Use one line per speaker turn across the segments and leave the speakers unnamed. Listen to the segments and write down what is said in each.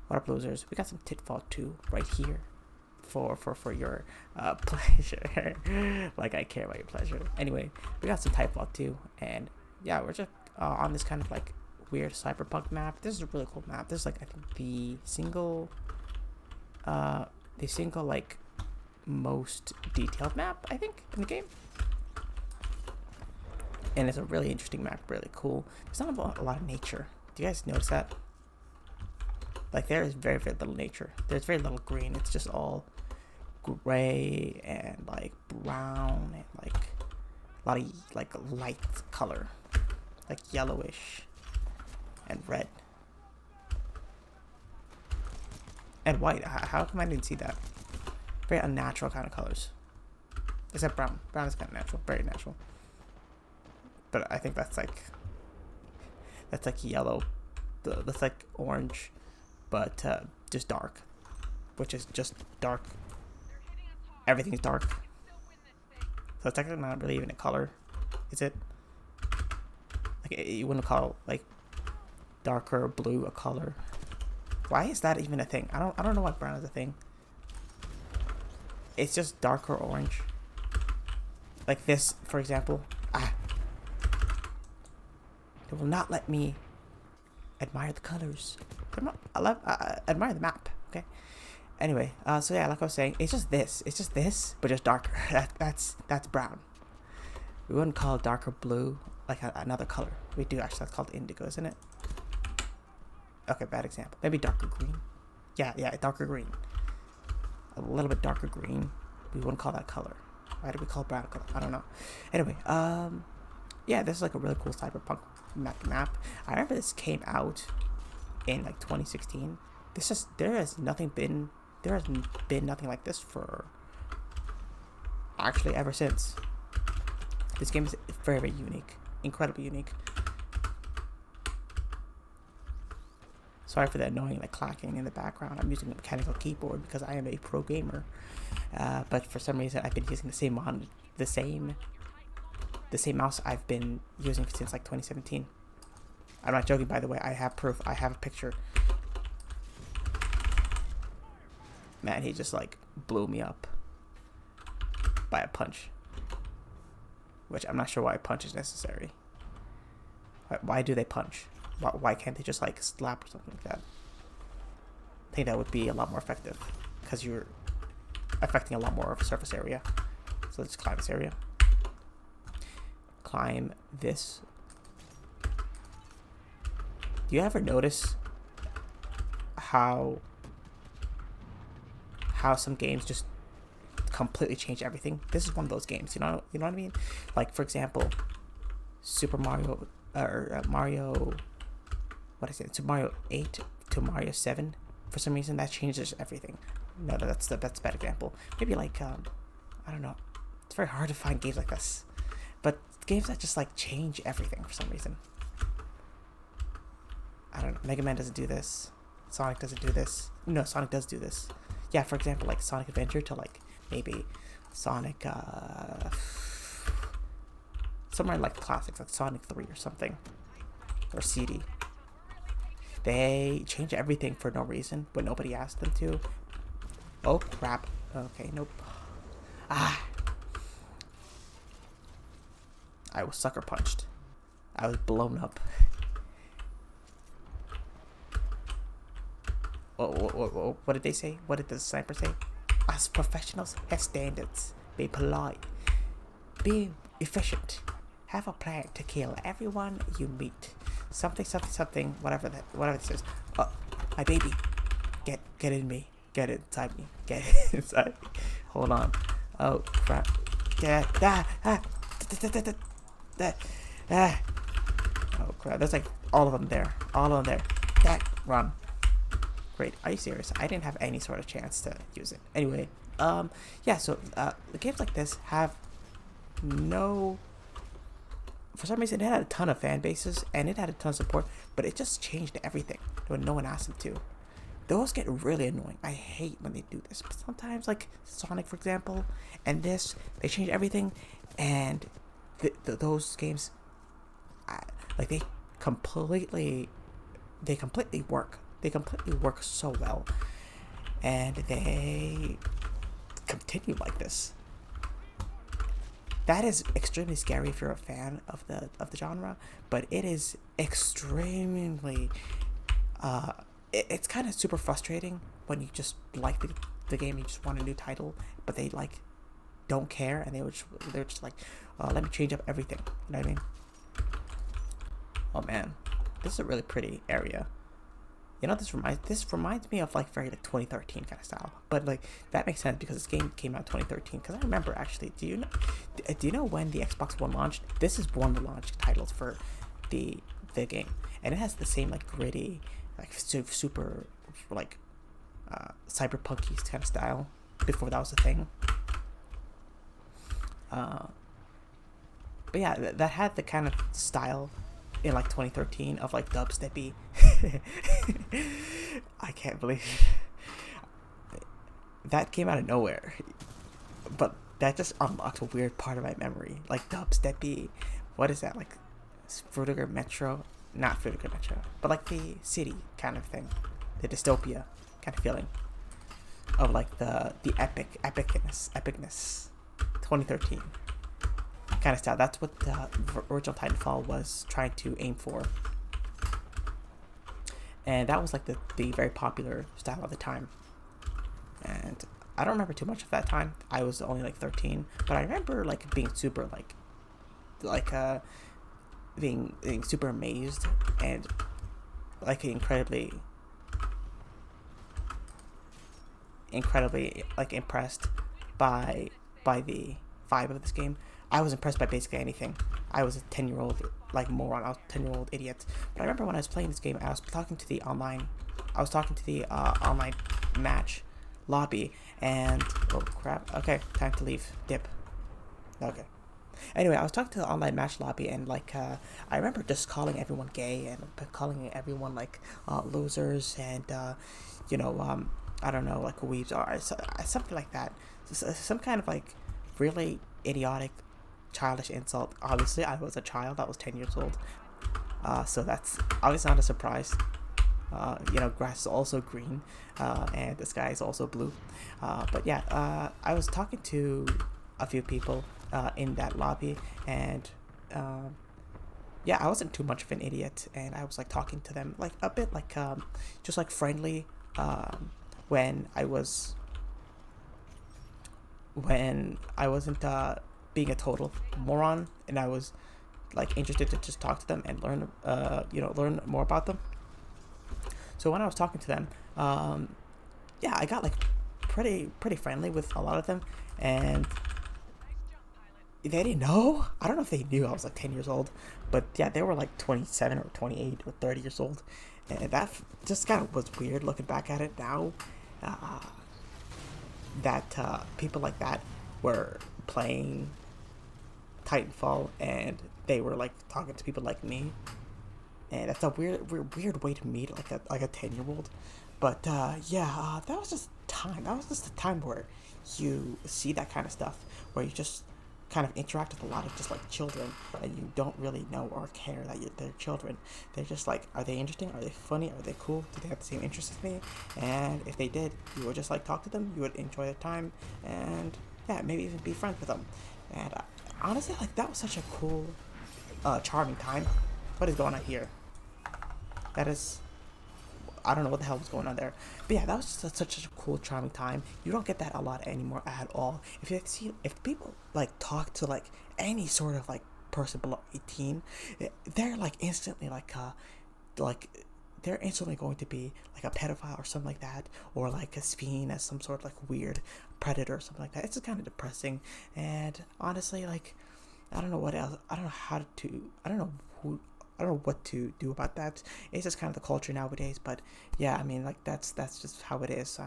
What up, losers? We got some TitanFall 2 right here for your pleasure. Like I care about your pleasure. Anyway, we got some TitanFall 2, and yeah, we're just on this kind of like weird cyberpunk map. This is a really cool map. This is like, I think the single like most detailed map, I think, in the game. And it's a really interesting map, really cool. There's not a lot of nature. Do you guys notice that? Like, there is very, very little nature. There's very little green. It's just all gray and like brown and like a lot of like light color, like yellowish and red and white. How come I didn't see that? Very unnatural kind of colors. Except brown. Brown is kind of natural, very natural. But I think that's like yellow. That's like orange, but just dark, which is just dark. Everything's dark. So it's actually not really even a color, is it? Like, you wouldn't call like darker blue a color. Why is that even a thing? I don't know why brown is a thing. It's just darker orange. Like this, for example. It will not let me admire the colors. I admire the map. Okay. Anyway, so yeah, like I was saying, it's just this, but just darker. That's brown. We wouldn't call darker blue like another color. We do actually. That's called indigo, isn't it? Okay, bad example. Maybe darker green. Yeah, darker green. A little bit darker green. We wouldn't call that color. Why do we call brown color? I don't know. Anyway, yeah, this is like a really cool cyberpunk map. I remember this came out in like 2016. There has been nothing like this for actually ever since. This game is very, very unique, incredibly unique. Sorry for the annoying like clacking in the background. I'm using a mechanical keyboard because I am a pro gamer, but for some reason I've been using the same mouse I've been using since like 2017. I'm not joking, by the way. I have proof. I have a picture. Man, he just like blew me up by a punch, which I'm not sure why a punch is necessary. Why do they punch? Why can't they just like slap or something like that? I think that would be a lot more effective because you're affecting a lot more of a surface area. So let's climb this area. Climb this. Do you ever notice how some games just completely change everything? This is one of those games, you know what I mean? Like, for example, Super Mario Mario, what is it? Super Mario 8 to Mario 7. For some reason, that changes everything. No, that's a bad example. Maybe like I don't know. It's very hard to find games like this, but games that just like change everything for some reason. I don't know. Mega Man doesn't do this. Sonic doesn't do this. No, Sonic does do this. Yeah, for example, like Sonic Adventure to like maybe Sonic somewhere like classics, like Sonic 3 or something, or CD. They change everything for no reason when nobody asked them to. Oh crap. Okay, nope. I was sucker punched. I was blown up. What did they say? What did the sniper say? As professionals, have standards. Be polite. Be efficient. Have a plan to kill everyone you meet. Something. Whatever this is. Oh, my baby. Get in me. Get inside me. Get inside me. Hold on. Oh crap. Oh crap. There's like all of them there. Run. Great. Are you serious? I didn't have any sort of chance to use it. Anyway, yeah, so the games like this have for some reason it had a ton of fan bases and it had a ton of support, but it just changed everything when no one asked them to. Those get really annoying. I hate when they do this. But sometimes, like Sonic, for example, and this, they change everything, and those games, like they completely work. they completely work so well, and they continue like this. That is extremely scary if you're a fan of the genre, but it is extremely it's kind of super frustrating when you just like the game, you just want a new title, but they like don't care, and they're just like, let me change up everything. You know what I mean? Oh man, this is a really pretty area. You know, this reminds me of like very like 2013 kind of style, but like that makes sense because this game came out 2013. Because I remember actually, do you know when the Xbox One launched? This is one of the launch titles for the game, and it has the same like gritty, like super like cyberpunky kind of style before that was a thing. But yeah, that had the kind of style in like 2013 of like dubsteppy. I can't believe that came out of nowhere, but that just unlocked a weird part of my memory, like dubsteppy. What is that, like Fruitiger Metro? Not Fruitiger Metro, but like the city kind of thing, the dystopia kind of feeling of like the epicness 2013 kind of style. That's what the original Titanfall was trying to aim for, and that was like the very popular style at the time. And I don't remember too much of that time. I was only like 13, but I remember like being super being super amazed and like incredibly like impressed by the vibe of this game. I was impressed by basically anything. I was a 10-year-old like moron. I was a 10-year-old idiot. But I remember when I was playing this game, I was talking to the online match lobby, and oh crap. Okay, time to leave. Dip. Okay. Anyway, I was talking to the online match lobby, and like I remember just calling everyone gay and calling everyone like losers and I don't know, like weebs or something like that. Some kind of like really idiotic, childish insult. Obviously, I was a child. I was 10 years old. So that's obviously not a surprise. Grass is also green, and the sky is also blue. But yeah, I was talking to a few people in that lobby, and yeah, I wasn't too much of an idiot, and I was like talking to them like a bit like just like friendly when I wasn't being a total moron, and I was like interested to just talk to them and learn more about them. So when I was talking to them, yeah, I got like pretty friendly with a lot of them, and they didn't know. I don't know if they knew I was like 10 years old, but yeah, they were like 27 or 28 or 30 years old, and that just kind of was weird looking back at it now. That people like that were playing Titanfall, and they were like talking to people like me, and that's a weird way to meet like a 10-year-old. But yeah, that was just time. That was just a time where you see that kind of stuff, where you just kind of interact with a lot of just like children, and you don't really know or care that they're children. They're just like, are they interesting? Are they funny? Are they cool? Do they have the same interests as me? And if they did, you would just like talk to them. You would enjoy the time, and yeah, maybe even be friends with them. And honestly, like that was such a cool, charming time. What is going on here? That is, I don't know what the hell was going on there. But yeah, that was just such a cool, charming time. You don't get that a lot anymore at all. If people like talk to like any sort of like person below 18, they're like instantly like they're instantly going to be like a pedophile or something like that, or like seen as some sort of like weird predator or something like that. It's just kind of depressing. And honestly, like I don't know what else. I don't know what to do about that. It's just kind of the culture nowadays. But yeah, I mean, like that's just how it is.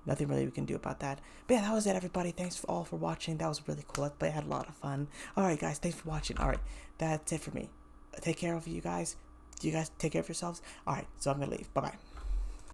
Nothing really we can do about that. But yeah, that was it, everybody. Thanks all for watching. That was really cool. I had a lot of fun. Alright guys, thanks for watching. Alright, that's it for me. Take care of you guys. You guys take care of yourselves. Alright, so I'm gonna leave. Bye bye.